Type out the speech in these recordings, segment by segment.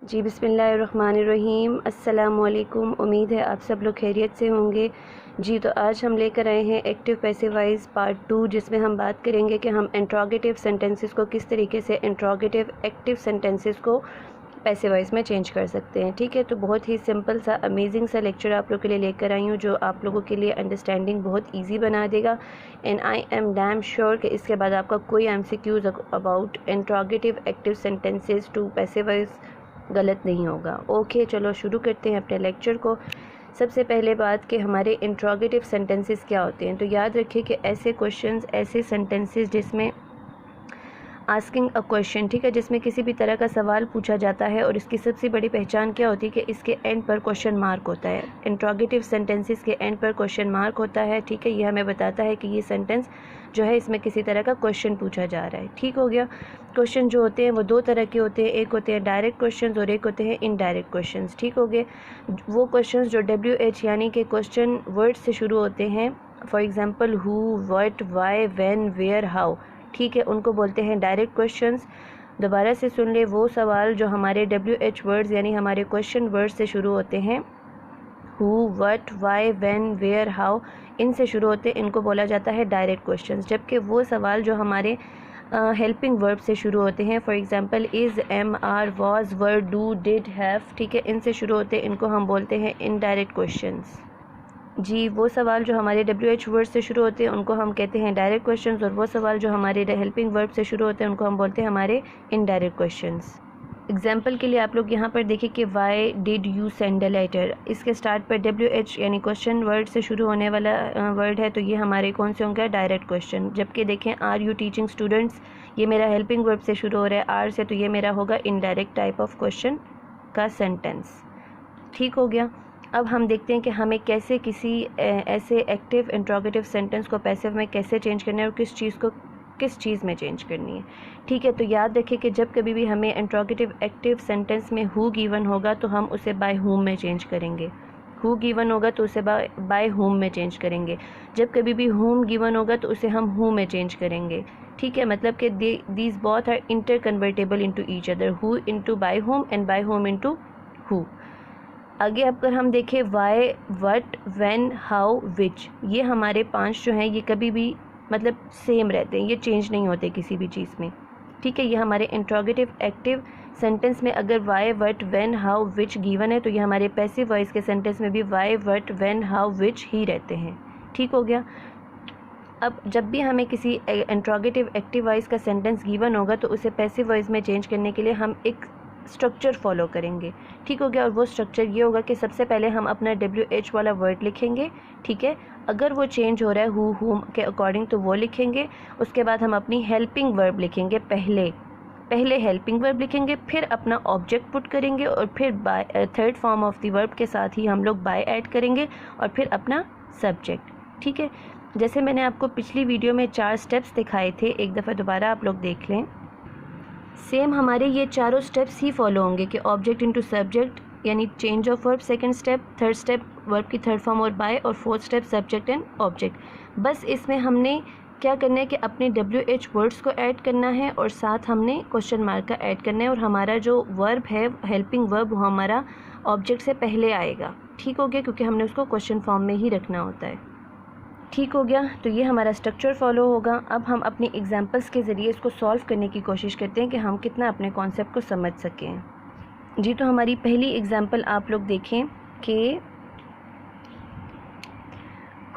जी बिस्मिल्लाहिर्रहमानिर्रहीम। अस्सलामुअलैकुम। उम्मीद है आप सब लोग खैरियत से होंगे। जी तो आज हम लेकर आए हैं एक्टिव पैसिव वॉइस पार्ट 2, जिसमें हम बात करेंगे कि हम इंट्रोगेटिव सेंटेंसेस को किस तरीके से इंट्रोगेटिव एक्टिव सेंटेंसेस को पैसिव वॉइस में चेंज कर सकते हैं। ठीक है, तो बहुत ही सिंपल सा अमेजिंग सा लेक्चर आप लोग के लिए लेकर आई हूँ, जो आप लोगों के लिए अंडरस्टैंडिंग बहुत ईजी बना देगा। And I am damn sure कि इसके बाद आपका कोई MCQs about interrogative active sentences to passive voice गलत नहीं होगा। ओके, चलो शुरू करते हैं अपने लेक्चर को। सबसे पहले बात कि हमारे इंट्रोगेटिव सेंटेंसेस क्या होते हैं। तो याद रखिए कि ऐसे क्वेश्चंस, ऐसे सेंटेंसेस जिसमें आस्किंग अ क्वेश्चन, ठीक है, जिसमें किसी भी तरह का सवाल पूछा जाता है और इसकी सबसे बड़ी पहचान क्या होती है कि इसके एंड पर क्वेश्चन मार्क होता है। इंट्रोगेटिव सेंटेंसेस के एंड पर क्वेश्चन मार्क होता है। ठीक है, ये हमें बताता है कि ये सेंटेंस जो है इसमें किसी तरह का क्वेश्चन पूछा जा रहा है। ठीक हो गया। क्वेश्चन जो होते हैं वो दो तरह के होते हैं, एक होते हैं डायरेक्ट क्वेश्चन और एक होते हैं इनडायरेक्ट क्वेश्चन। ठीक हो गए। वो क्वेश्चन जो WH यानी कि क्वेश्चन वर्ड से शुरू होते हैं, for example who, what, why, when, where, how, ठीक है, उनको बोलते हैं डायरेक्ट क्वेश्चंस। दोबारा से सुन ले, वो सवाल जो हमारे WH वर्ड्स यानी हमारे क्वेश्चन वर्ड से शुरू होते हैं, who, what, why, when, where, how, इनसे शुरू होते हैं, इनको बोला जाता है डायरेक्ट क्वेश्चंस। जबकि वो सवाल जो हमारे हेल्पिंग वर्ब से शुरू होते हैं, for example is, am, are, was, were, do, did, have, ठीक है, इनसे शुरू होते हैं, इनको हम बोलते हैं इनडायरेक्ट क्वेश्चंस। जी, वो सवाल जो हमारे WH वर्ड से शुरू होते हैं उनको हम कहते हैं डायरेक्ट क्वेश्चंस, और वो सवाल जो हमारे हेल्पिंग वर्ब से शुरू होते हैं उनको हम बोलते हैं हमारे इनडायरेक्ट क्वेश्चंस। एग्जाम्पल के लिए आप लोग यहाँ पर देखिए कि why did you send a letter, इसके स्टार्ट पर WH यानी क्वेश्चन वर्ड से शुरू होने वाला वर्ड है, तो ये हमारे कौन से होंगे, डायरेक्ट क्वेश्चन। जबकि देखें आर यू टीचिंग स्टूडेंट्स, ये मेरा हेल्पिंग वर्ब से शुरू हो रहा है आर से, तो ये मेरा होगा इनडायरेक्ट टाइप ऑफ क्वेश्चन का सेंटेंस। ठीक हो गया। अब हम देखते हैं कि हमें कैसे किसी ऐसे एक्टिव इंट्रोगेटिव सेंटेंस को पैसिव में कैसे चेंज करना है और किस चीज़ को किस चीज़ में चेंज करनी है। ठीक है, तो याद रखिए कि जब कभी भी हमें इंट्रोगेटिव एक्टिव सेंटेंस में हु गिवन होगा तो हम उसे बाय हुम में चेंज करेंगे। हु गिवन होगा तो उसे बाय हुम में चेंज करेंगे। जब कभी भी हुम गिवन होगा तो उसे हम हु में चेंज करेंगे। ठीक है, मतलब कि these both are interconvertible into each other, who into by whom and by whom into who. आगे अगर हम देखें why, what, when, how, which, ये हमारे 5 जो हैं ये कभी भी मतलब सेम रहते हैं, ये चेंज नहीं होते किसी भी चीज़ में। ठीक है, ये हमारे इंट्रोगेटिव एक्टिव सेंटेंस में अगर why, what, when, how, which given है तो ये हमारे पैसिव वॉइस के सेंटेंस में भी वाई, व्हाट, व्हेन, हाउ, विच ही रहते हैं। ठीक हो गया। अब जब भी हमें किसी इंट्रोगेटिव एक्टिव वॉइस का सेंटेंस गिवन होगा तो उसे पैसिव वॉइस में चेंज करने के लिए हम एक स्ट्रक्चर फॉलो करेंगे। ठीक हो गया। और वो स्ट्रक्चर ये होगा कि सबसे पहले हम अपना WH वाला वर्ड लिखेंगे। ठीक है, अगर वो चेंज हो रहा है हु, हुम के अकॉर्डिंग तो वो लिखेंगे। उसके बाद हम अपनी हेल्पिंग वर्ब लिखेंगे, पहले हेल्पिंग वर्ब लिखेंगे, फिर अपना ऑब्जेक्ट पुट करेंगे और फिर by third form of the verb के साथ ही हम लोग बाय ऐड करेंगे और फिर अपना सब्जेक्ट। ठीक है, जैसे मैंने आपको पिछली वीडियो में 4 स्टेप्स दिखाए थे, एक दफ़ा दोबारा आप लोग देख लें। सेम हमारे ये चारों स्टेप्स ही फॉलो होंगे कि ऑब्जेक्ट इनटू सब्जेक्ट यानी change of verb second step, third step verb की थर्ड फॉर्म और बाय, और fourth step subject and object. बस इसमें हमने क्या करना है कि अपने WH वर्ड्स को ऐड करना है और साथ हमने क्वेश्चन मार्क का ऐड करना है, और हमारा जो वर्ब है हेल्पिंग वर्ब वो हमारा ऑब्जेक्ट से पहले आएगा। ठीक हो गया, क्योंकि हमने उसको क्वेश्चन फॉर्म में ही रखना होता है। ठीक हो गया, तो ये हमारा स्ट्रक्चर फॉलो होगा। अब हम अपनी एग्जांपल्स के ज़रिए इसको सॉल्व करने की कोशिश करते हैं कि हम कितना अपने कॉन्सेप्ट को समझ सकें। जी, तो हमारी पहली एग्जांपल आप लोग देखें कि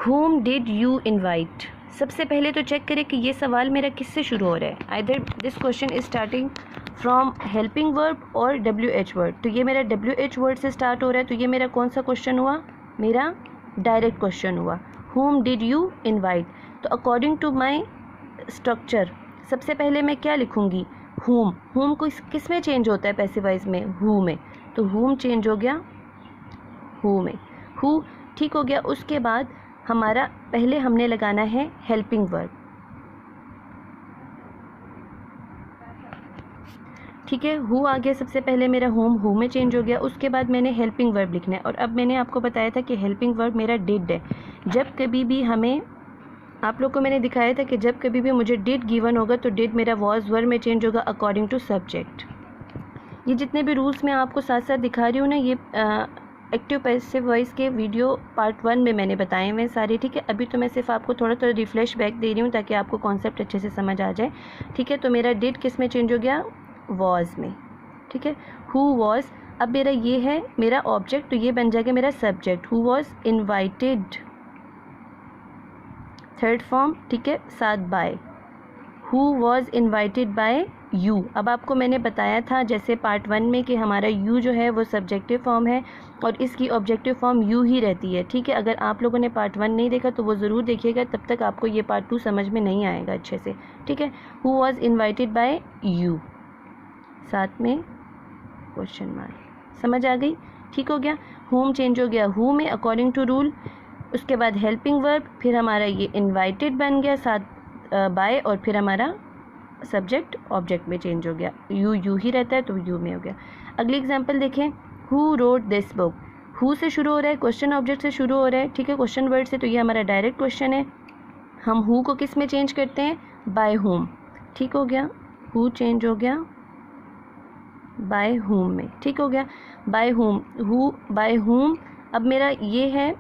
whom did you invite। सबसे पहले तो चेक करें कि ये सवाल मेरा किससे शुरू हो रहा है। Either this question is starting from helping verb और WH वर्ड। तो ये मेरा WH वर्ड से स्टार्ट हो रहा है, तो ये मेरा कौन सा क्वेश्चन हुआ, मेरा डायरेक्ट क्वेश्चन हुआ। whom did you invite, तो अकॉर्डिंग टू माई स्ट्रक्चर सबसे पहले मैं क्या लिखूँगी, whom को किस में चेंज होता है पैसिव वॉइस में, who में, तो whom चेंज हो गया who में, who। ठीक हो गया। उसके बाद हमारा पहले हमने लगाना है हेल्पिंग वर्ब। ठीक है, हु आ गया सबसे पहले मेरा होम, हु में चेंज हो गया। उसके बाद मैंने हेल्पिंग वर्ब लिखना है, और अब मैंने आपको बताया था कि हेल्पिंग वर्ब मेरा डिड है। जब कभी भी हमें, आप लोग को मैंने दिखाया था कि जब कभी भी मुझे डिड गिवन होगा तो डिड मेरा वॉज वर्ब में चेंज होगा अकॉर्डिंग टू सब्जेक्ट। ये जितने भी रूल्स मैं आपको साथ साथ दिखा रही हूँ ना, ये एक्टिव पैसिव वॉइस के वीडियो पार्ट 1 में मैंने बताए हुए सारे, ठीक है। अभी तो मैं सिर्फ आपको थोड़ा थोड़ा रिफ्रेश बैक दे रही हूँ ताकि आपको कॉन्सेप्ट अच्छे से समझ आ जाए, ठीक है। तो मेरा डिड किस में चेंज हो गया, वॉज में, ठीक है। हु वॉज, अब मेरा ये है मेरा ऑब्जेक्ट, तो ये बन जाएगा मेरा subject. Who was invited, third form, ठीक है, साथ by. Who was invited by you. अब आपको मैंने बताया था जैसे पार्ट 1 में कि हमारा यू जो है वो सब्जेक्टिव फॉर्म है और इसकी ऑब्जेक्टिव फॉर्म यू ही रहती है, ठीक है। अगर आप लोगों ने पार्ट 1 नहीं देखा तो वो ज़रूर देखिएगा, तब तक आपको ये पार्ट 2 समझ में नहीं आएगा अच्छे से, ठीक है। Who was invited by you, साथ में क्वेश्चन मार्क, समझ आ गई, ठीक हो गया। होम चेंज हो गया हु में अकॉर्डिंग टू रूल, उसके बाद हेल्पिंग वर्ब, फिर हमारा ये इन्वाइटेड बन गया साथ बाय, और फिर हमारा सब्जेक्ट ऑब्जेक्ट में चेंज हो गया। यू ही रहता है तो यू में हो गया। अगली एग्जांपल देखें, who wrote this book. Who से शुरू हो रहा है, क्वेश्चन ऑब्जेक्ट से शुरू हो रहा है, ठीक है, क्वेश्चन वर्ड से, तो ये हमारा डायरेक्ट क्वेश्चन है। हम हु को किस में चेंज करते हैं, बाय होम, ठीक हो गया। हु चेंज हो गया बाय होम में, ठीक हो गया। By whom, who by whom, अब मेरा ये है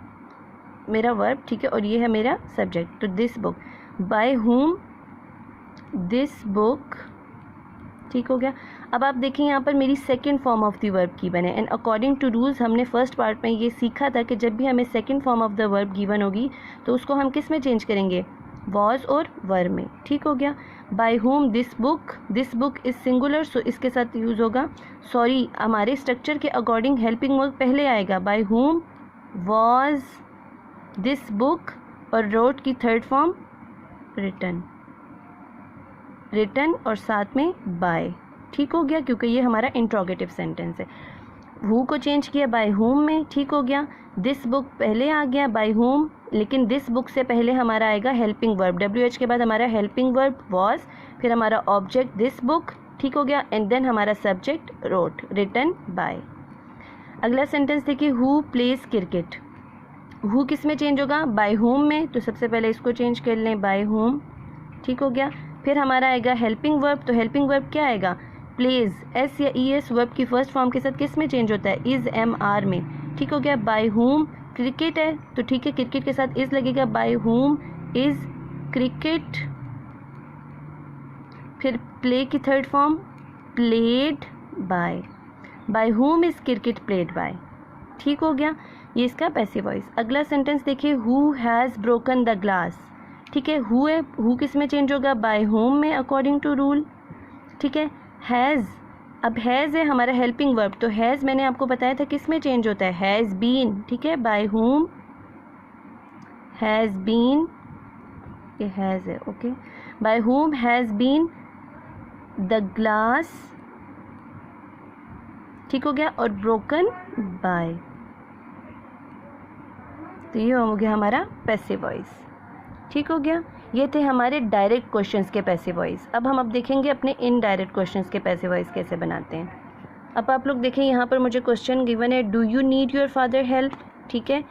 मेरा वर्ब, ठीक है, और ये है मेरा सब्जेक्ट, तो this book, by whom this book, ठीक हो गया। अब आप देखें यहाँ पर मेरी second form of the verb given है, एंड अकॉर्डिंग टू रूल्स हमने फर्स्ट पार्ट में ये सीखा था कि जब भी हमें second form of the verb given होगी तो उसको हम किस में चेंज करेंगे, वॉज और वर में, ठीक हो गया। By whom this book is singular, so इसके साथ यूज़ होगा, सॉरी हमारे स्ट्रक्चर के अकॉर्डिंग हेल्पिंग वर्ब पहले आएगा, by whom was this book, और रोट की थर्ड फॉर्म रिटन और साथ में बाय, ठीक हो गया, क्योंकि ये हमारा इंट्रोगेटिव सेंटेंस है। हु को चेंज किया बाय होम में, ठीक हो गया। दिस बुक पहले आ गया बाय होम, लेकिन दिस बुक से पहले हमारा आएगा हेल्पिंग वर्ब, WH के बाद हमारा हेल्पिंग वर्ब वॉज, फिर हमारा ऑब्जेक्ट दिस बुक, ठीक हो गया, एंड देन हमारा सब्जेक्ट रोट, रिटन बाय। अगला सेंटेंस देखिए, हु प्लेज क्रिकेट। हु किस में चेंज होगा, बाय होम में, तो सबसे पहले इसको चेंज कर लें, बाय होम, ठीक हो गया। फिर हमारा आएगा हेल्पिंग वर्ब, तो हेल्पिंग वर्ब क्या आएगा, प्लेज, एस या ES वर्ब की फर्स्ट फॉर्म के साथ किस में चेंज होता है, इज MR में, ठीक हो गया। बाय होम क्रिकेट है तो ठीक है, क्रिकेट के साथ इज लगेगा, बाय होम इज क्रिकेट। फिर प्ले की third form played by home is cricket played by, ठीक हो गया, ये इसका पैसिव वॉइस। अगला सेंटेंस देखिए, who has broken the glass, ठीक है, हु है, हु किस में चेंज होगा, बाय होम में अकॉर्डिंग टू रूल, ठीक है। हैज़, अब हैज़ है हमारा हेल्पिंग वर्ब, तो हैज़ मैंने आपको बताया था किस में चेंज होता है, हैज़ बीन, ठीक है, बाय होम हैज़ बीन, ये हैज़ है, okay, by whom has been the glass, ठीक हो गया, और ब्रोकन बाय, तो ये हो गया हमारा पैसिव वॉइस, ठीक हो गया। ये थे हमारे डायरेक्ट क्वेश्चंस के पैसिव वॉइस। अब हम देखेंगे अपने इनडायरेक्ट क्वेश्चंस के पैसिव वॉइस कैसे बनाते हैं। अब आप लोग देखें, यहाँ पर मुझे क्वेश्चन गिवन है, do you need your father help, ठीक है,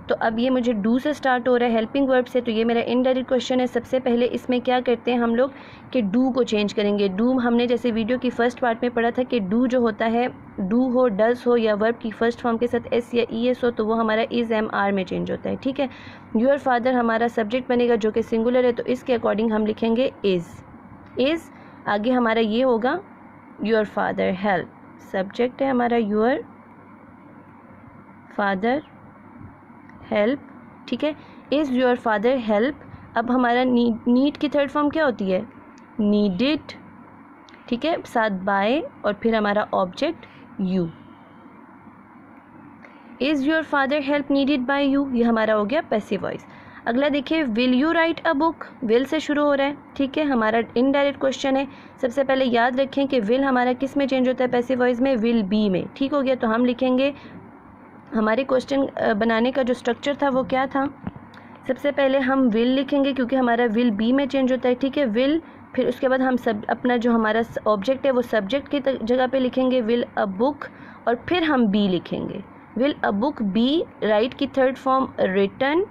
तो अब ये मुझे डू से स्टार्ट हो रहा है हेल्पिंग वर्ब से, तो ये मेरा इनडायरेक्ट क्वेश्चन है। सबसे पहले इसमें क्या करते हैं हम लोग कि डू को चेंज करेंगे। डू हमने जैसे वीडियो की फर्स्ट पार्ट में पढ़ा था कि डू जो होता है, डू हो, डज हो या वर्ब की फर्स्ट फॉर्म के साथ एस या ES हो तो वो हमारा इज MR में चेंज होता है, ठीक है। योर फादर हमारा सब्जेक्ट बनेगा जो कि सिंगुलर है, तो इसके अकॉर्डिंग हम लिखेंगे इज़। आगे हमारा ये होगा योर फादर हेल्प, सब्जेक्ट है हमारा योर फादर हेल्प, ठीक है, इज़ योर फादर हेल्प। अब हमारा नीड की थर्ड फॉर्म क्या होती है, नीडेड, ठीक है, साथ बाय और फिर हमारा object you. Is your father help needed bye you, ये हमारा हो गया पैसिव वॉइस। अगला देखिए, will you right a book, will say शुरू हो रहा है, ठीक है, हमारा इनडायरेक्ट क्वेश्चन है। सबसे पहले याद रखें कि विल हमारा किस में चेंज होता है पैसिव वॉइस में, विल बी में, ठीक हो गया। तो हम लिखेंगे, हमारे क्वेश्चन बनाने का जो स्ट्रक्चर था वो क्या था, सबसे पहले हम विल लिखेंगे क्योंकि हमारा विल बी में चेंज होता है, ठीक है, विल, फिर उसके बाद हम सब अपना जो हमारा ऑब्जेक्ट है वो सब्जेक्ट की जगह पे लिखेंगे विल अ बुक, और फिर हम बी लिखेंगे, will a book be write की थर्ड फॉर्म रिटन,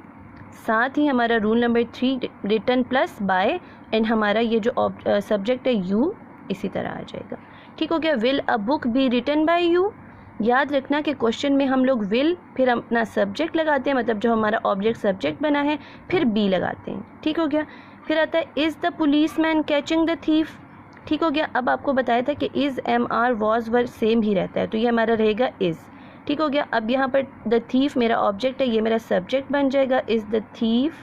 साथ ही हमारा rule number 3 written plus by, and हमारा ये जो सब्जेक्ट है यू इसी तरह आ जाएगा, ठीक हो गया। Will a book be written by you, याद रखना कि क्वेश्चन में हम लोग विल फिर अपना सब्जेक्ट लगाते हैं, मतलब जो हमारा ऑब्जेक्ट सब्जेक्ट बना है, फिर बी लगाते हैं, ठीक हो गया। फिर आता है is the police man catching the thief, ठीक हो गया। अब आपको बताया था कि is, am, are, was, were same ही रहता है, तो ये हमारा रहेगा इज़, ठीक हो गया। अब यहाँ पर द थीफ मेरा ऑब्जेक्ट है, ये मेरा सब्जेक्ट बन जाएगा, इज़ द थीफ,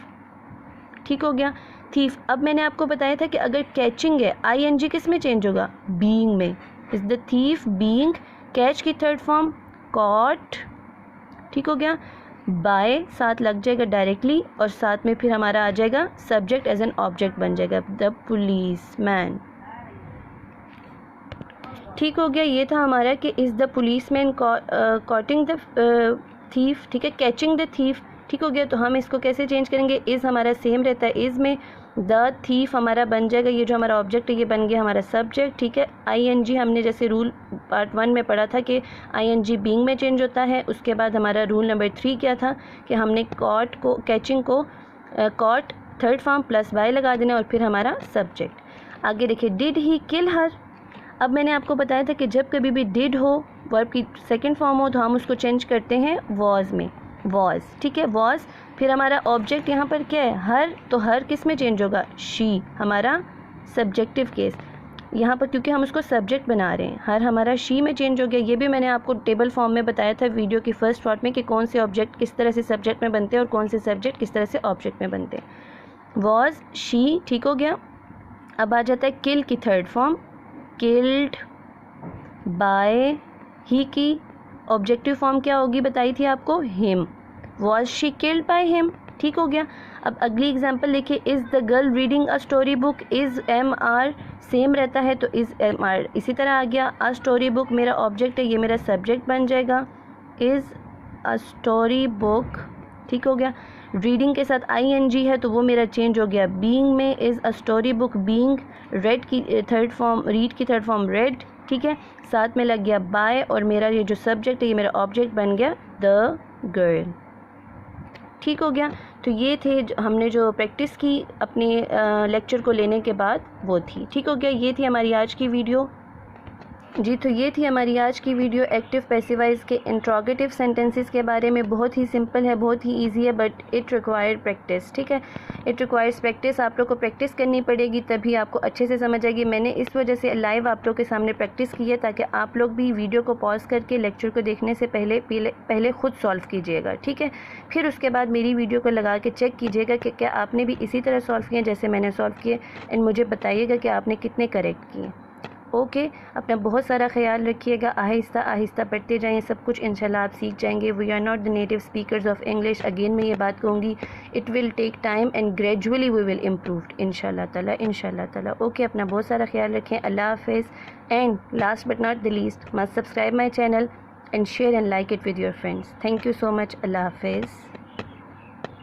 ठीक हो गया। थीफ, अब मैंने आपको बताया था कि अगर कैचिंग है, आई एन जी किस में चेंज होगा, बीइंग में। Is the thief being, catch की थर्ड फॉर्म कॉट, ठीक हो गया। बाय साथ लग जाएगा डायरेक्टली, और साथ में फिर हमारा आ जाएगा सब्जेक्ट एज एन ऑब्जेक्ट बन जाएगा, द पुलिस मैन, ठीक हो गया। ये था हमारा कि is the police man coating the thief, ठीक है, कैचिंग द थीफ, ठीक हो गया। तो हम इसको कैसे चेंज करेंगे, इज़ हमारा सेम रहता है, इज़ में द थीफ हमारा बन जाएगा, ये जो हमारा ऑब्जेक्ट है ये बन गया हमारा सब्जेक्ट, ठीक है। आई एन जी हमने जैसे रूल पार्ट 1 में पढ़ा था कि आई एन जी बीइंग में चेंज होता है। उसके बाद हमारा रूल नंबर 3 क्या था कि हमने कॉट को, कैचिंग को caught third form plus by लगा देना और फिर हमारा सब्जेक्ट। आगे देखिए, डिड ही किल हर, अब मैंने आपको बताया था कि जब कभी भी डिड हो, वर्ब की सेकंड फॉर्म हो, तो हम उसको चेंज करते हैं वॉज में, वॉज, ठीक है, वॉज। फिर हमारा ऑब्जेक्ट यहाँ पर क्या है, हर, तो हर किस में चेंज होगा, शी, हमारा सब्जेक्टिव केस यहाँ पर, क्योंकि हम उसको सब्जेक्ट बना रहे हैं, हर हमारा शी में चेंज हो गया। ये भी मैंने आपको टेबल फॉर्म में बताया था वीडियो की फर्स्ट पार्ट में कि कौन से ऑब्जेक्ट किस तरह से सब्जेक्ट में बनते हैं और कौन से सब्जेक्ट किस तरह से ऑब्जेक्ट में बनते हैं। वॉज, शी, ठीक हो गया। अब आ जाता है किल की third form, killed by, he की ऑब्जेक्टिव फॉर्म क्या होगी बताई थी आपको, him, was she killed by him, ठीक हो गया। अब अगली एग्जांपल देखिए, is the girl reading a story book, is, am, are same रहता है, तो इज़, एम, आर इसी तरह आ गया। अ स्टोरी बुक मेरा ऑब्जेक्ट है, ये मेरा सब्जेक्ट बन जाएगा, इज़ अ स्टोरी बुक, ठीक हो गया। रीडिंग के साथ आई एन जी है तो वो मेरा चेंज हो गया बीइंग में, is a story book being, red की थर्ड फॉर्म, रीड की थर्ड फॉर्म रेड, ठीक है, साथ में लग गया बाय, और मेरा ये जो सब्जेक्ट है ये मेरा ऑब्जेक्ट बन गया द गर्ल, ठीक हो गया। तो ये थे हमने जो प्रैक्टिस की अपने लेक्चर को लेने के बाद, वो थी, ठीक हो गया। ये थी हमारी आज की वीडियो जी। तो ये थी हमारी आज की वीडियो एक्टिव पैसिवाइज के इंट्रोगेटिव सेंटेंसेस के बारे में। बहुत ही सिंपल है, बहुत ही इजी है, बट इट रिक्वायर प्रैक्टिस, ठीक है, इट रिक्वायर्स प्रैक्टिस। आप लोग को प्रैक्टिस करनी पड़ेगी तभी आपको अच्छे से समझ आएगी। मैंने इस वजह से लाइव आप लोग के सामने प्रैक्टिस की है ताकि आप लोग भी वीडियो को पॉज करके लेक्चर को देखने से पहले खुद सॉल्व कीजिएगा, ठीक है। फिर उसके बाद मेरी वीडियो को लगा के चेक कीजिएगा कि क्या आपने भी इसी तरह सॉल्व किए जैसे मैंने सॉल्व किए, एंड मुझे बताइएगा कि आपने कितने करेक्ट किए। ओके, अपना बहुत सारा ख्याल रखिएगा, आहिस्ता आहिस्ता पढ़ते जाएं, सब कुछ इंशाल्लाह आप सीख जाएंगे। We are not the native speakers of English, again मैं ये बात कहूँगी, it will take time and gradually we will improve इंशाल्लाह ताला। ओके, अपना बहुत सारा ख्याल रखें, अल्लाह हाफिज़। And last but not the least, must subscribe my channel and share and like it with your friends. Thank you so much, अल्लाह हाफिज़।